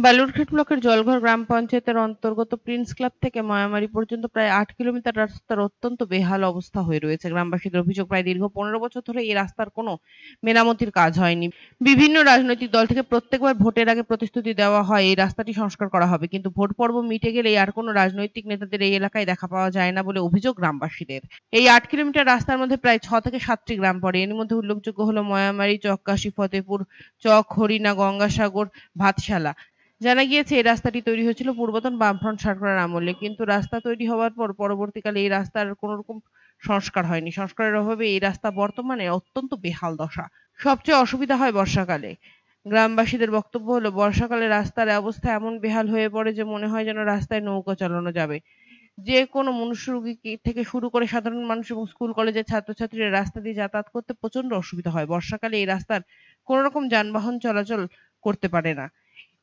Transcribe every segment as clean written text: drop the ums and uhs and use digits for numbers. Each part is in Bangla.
বালুরঘাট ব্লকের জলঘর গ্রাম পঞ্চায়েতের অন্তর্গত প্রিন্স ক্লাব থেকে ময়ামারী পর্যন্ত প্রায় ৮ কিলোমিটার রাস্তার অত্যন্ত বেহাল অবস্থা হয়ে রয়েছে। গ্রামবাসীদের অভিযোগ, প্রায় দীর্ঘ ১৫ বছর ধরে এই রাস্তার কোনো মেরামতির কাজ হয়নি। বিভিন্ন রাজনৈতিক দল থেকে প্রত্যেকবার ভোটের আগে প্রতিশ্রুতি দেওয়া হয় এই রাস্তাটি সংস্কার করা হবে, কিন্তু ভোট পর্ব মিটে গেলেই আর কোনো রাজনৈতিক নেতাদের এই এলাকায় দেখা পাওয়া যায় না বলে অভিযোগ গ্রামবাসীদের। এই ৮ কিলোমিটার রাস্তার মধ্যে প্রায় ৬ থেকে ৭টি গ্রাম পড়ে। এর মধ্যে উল্লেখযোগ্য হলো ময়ামারী, চককাশী, ফতেপুর, চক, হরিণা, গঙ্গাসাগর, ভাতশালা। জানা গিয়েছে এই রাস্তাটি তৈরি হয়েছিল পূর্বতন বামফ্রন্ট সরকারের আমলে, কিন্তু রাস্তা তৈরি হওয়ার পর পরবর্তীকালে এই রাস্তার কোনো রকম সংস্কার হয়নি। সংস্কারের অভাবে এই রাস্তা বর্তমানে অত্যন্ত বেহাল দশা। সবচেয়ে অসুবিধা হয় বর্ষাকালে। গ্রামবাসীদের বক্তব্য হলো, বর্ষাকালে রাস্তার অবস্থা এমন বেহাল হয়ে পড়ে যে মনে হয় যেন রাস্তায় নৌকা চালানো যাবে। যে কোনো মনুষ্যরোগী থেকে শুরু করে সাধারণ মানুষ এবং স্কুল কলেজের ছাত্রছাত্রীরা রাস্তা দিয়ে যাতায়াত করতে প্রচন্ড অসুবিধা হয়। বর্ষাকালে এই রাস্তার কোনো রকম যানবাহন চলাচল করতে পারে না।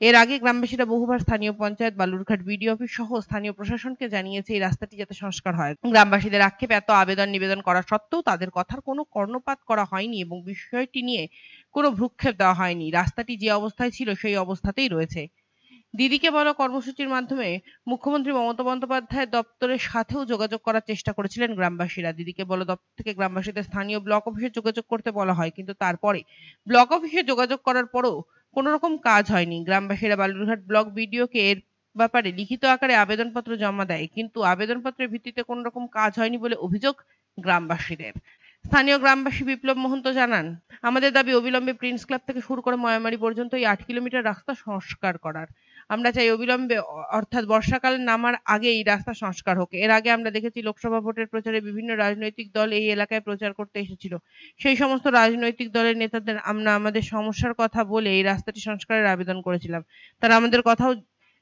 এর আগে গ্রামবাসীরা বহুবার স্থানীয় পঞ্চায়েত, বালুরঘাট বিডিও অফিস সহ স্থানীয় প্রশাসনকে জানিয়েছে এই রাস্তাটি যাতে সংস্কার হয়। গ্রামবাসীদের আক্ষেপ, এত আবেদন নিবেদন করা সত্ত্বেও তাদের কথার কোনো কর্ণপাত করা হয়নি এবং বিষয়টি নিয়ে কোনো ভ্রুক্ষেপ দেওয়া হয়নি। রাস্তাটি যে অবস্থায় ছিল সেই অবস্থাতেই রয়েছে। দিদিকে বলো কর্মসূচির মাধ্যমে মুখ্যমন্ত্রী মমতা বন্দ্যোপাধ্যায়ের দপ্তরের সাথেও যোগাযোগ করার চেষ্টা করেছিলেন গ্রামবাসীরা। দিদিকে বলো দপ্তর থেকে গ্রামবাসীদের স্থানীয় ব্লক অফিসে যোগাযোগ করতে বলা হয়, কিন্তু তারপরে ব্লক অফিসে যোগাযোগ করার পরও কোনো রকম কাজ হয়নি। গ্রামবাসীরা বালুরঘাট ব্লক বিডিওকে এর ব্যাপারে লিখিত আকারে আবেদনপত্র জমা দেয়, কিন্তু আবেদনপত্রের ভিত্তিতে কোনো রকম কাজ হয়নি বলে অভিযোগ গ্রামবাসীদের। স্থানীয় গ্রামবাসী বিপ্লব মহন্ত জানান, আমাদের দাবি অবিলম্বে প্রিন্স ক্লাব থেকে শুরু করে ময়ামারী পর্যন্ত এই ৮ কিলোমিটার রাস্তা সংস্কার করার। আমরা চাই অবিলম্বে, অর্থাৎ বর্ষাকাল নামার আগে এই রাস্তা সংস্কার হোক। এর আগে আমরা দেখেছি লোকসভা ভোটের প্রচারে বিভিন্ন রাজনৈতিক দল এই এলাকায় প্রচার করতে এসেছিল। সেই সমস্ত রাজনৈতিক দলের নেতাদের আমরা আমাদের সমস্যার কথা বলে এই রাস্তাটি সংস্কারের আবেদন করেছিলাম। তারা আমাদের কথাও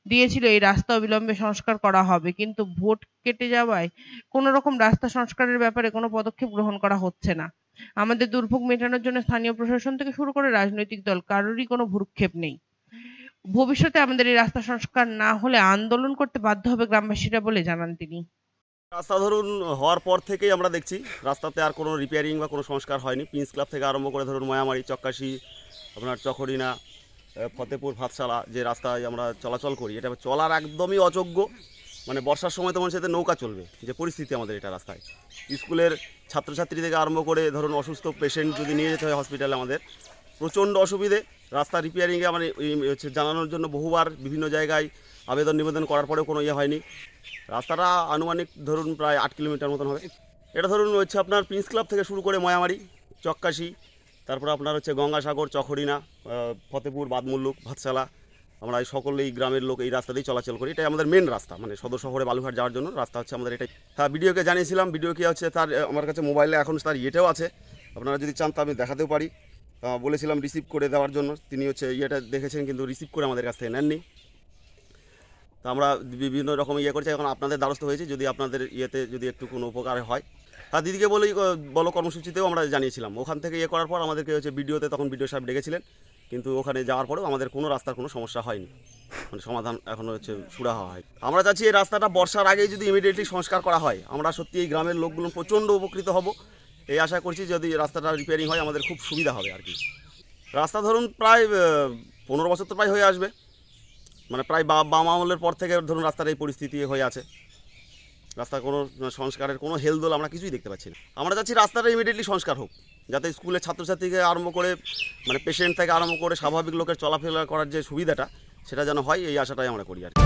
দিয়েছিল এই রাস্তা অবিলম্বে সংস্কার করা হবে, কিন্তু ভোট কেটে যাওয়ায় কোনো রকম রাস্তা সংস্কারের ব্যাপারে কোনো পদক্ষেপ গ্রহণ করা হচ্ছে না। আমাদের দুর্ভোগ মেটানোর জন্য স্থানীয় প্রশাসন থেকে শুরু করে রাজনৈতিক দল কারোরই কোনো ভ্রুক্ষেপ নেই। ভবিষ্যতে আমাদের এই রাস্তা সংস্কার না হলে আন্দোলন করতে বাধ্য হবে গ্রামবাসীরা বলে জানান তিনি। রাস্তা ধরুন হওয়ার পর থেকেই আমরা দেখছি রাস্তাতে আর কোনো রিপেয়ারিং বা কোনো সংস্কার হয়নি। প্রিন্স ক্লাব থেকে আরম্ভ করে ধরুন ময়ামারি, চক্কাশি, আপনার চকরিনা, ফতেপুর, ভাতশালা যে রাস্তায় আমরা চলাচল করি, এটা চলার একদমই অযোগ্য। মানে বর্ষার সময় তো মানুষের সাথে নৌকা চলবে, যে পরিস্থিতি আমাদের এটা রাস্তায়। স্কুলের ছাত্রছাত্রী থেকে আরম্ভ করে ধরুন অসুস্থ পেশেন্ট যদি নিয়ে যেতে হয় হসপিটালে, আমাদের প্রচণ্ড অসুবিধে। রাস্তা রিপেয়ারিংয়ে আমার হচ্ছে জানানোর জন্য বহুবার বিভিন্ন জায়গায় আবেদন নিবেদন করার পরেও কোনো ইয়ে হয়নি। রাস্তাটা আনুমানিক ধরুন প্রায় ৮ কিলোমিটার মতন হবে। এটা ধরুন হচ্ছে আপনার প্রিন্স ক্লাব থেকে শুরু করে ময়ামারি, চক্কাশি, তারপর আপনার হচ্ছে গঙ্গাসাগর, চকহরিনা, ফতেপুর, বাদমুল্লুক, ভাতশালা, আমরা এই সকলেই গ্রামের লোক এই রাস্তা দিয়ে চলাচল করি। এটাই আমাদের মেন রাস্তা, মানে সদর শহরে বালুঘাট যাওয়ার জন্য রাস্তা হচ্ছে আমাদের এটাই। হ্যাঁ, ভিডিওকে জানিয়েছিলাম, ভিডিও কি হচ্ছে তার আমার কাছে মোবাইলে এখন তার ইয়েটাও আছে, আপনারা যদি চান তা আমি দেখাতেও পারি। বলেছিলাম রিসিভ করে দেওয়ার জন্য, তিনি হচ্ছে ইয়েটা দেখেছেন কিন্তু রিসিভ করে আমাদের কাছ থেকে নেননি। তো আমরা বিভিন্ন রকম ইয়ে করছি, এখন আপনাদের দ্বারস্থ হয়েছি, যদি আপনাদের ইয়েতে যদি একটু কোনো উপকার হয়। আর দিদিকে বলো কর্মসূচিতেও আমরা জানিয়েছিলাম। ওখান থেকে ইয়ে করার পর আমাদেরকে হচ্ছে ভিডিওতে, তখন ভিডিও সাহেব ডেকেছিলেন, কিন্তু ওখানে যাওয়ার পরেও আমাদের কোনো রাস্তার কোনো সমস্যা হয়নি, মানে সমাধান এখনও হচ্ছে সুরা হওয়া হয়। আমরা চাচ্ছি এই রাস্তাটা বর্ষার আগেই যদি ইমিডিয়েটলি সংস্কার করা হয়, আমরা সত্যি এই গ্রামের লোকগুলো প্রচণ্ড উপকৃত হব। এই আশা করছি যদি রাস্তাটা রিপেয়ারিং হয় আমাদের খুব সুবিধা হবে আর কি। রাস্তা ধরুন প্রায় 15 বছর তো প্রায় হয়ে আসবে, মানে প্রায় বাম আমলের পর থেকে ধরুন রাস্তার এই পরিস্থিতি হয়ে আছে। রাস্তার কোনো সংস্কারের কোনো হেলদোল আমরা কিছুই দেখতে পাচ্ছি না। আমরা চাচ্ছি রাস্তাটা ইমিডিয়েটলি সংস্কার হোক, যাতে স্কুলের ছাত্রছাত্রী থেকে আরম্ভ করে, মানে পেশেন্ট থেকে আরম্ভ করে স্বাভাবিক লোকের চলাফেরা করার যে সুবিধাটা, সেটা যেন হয়, এই আশাটাই আমরা করি আর কি।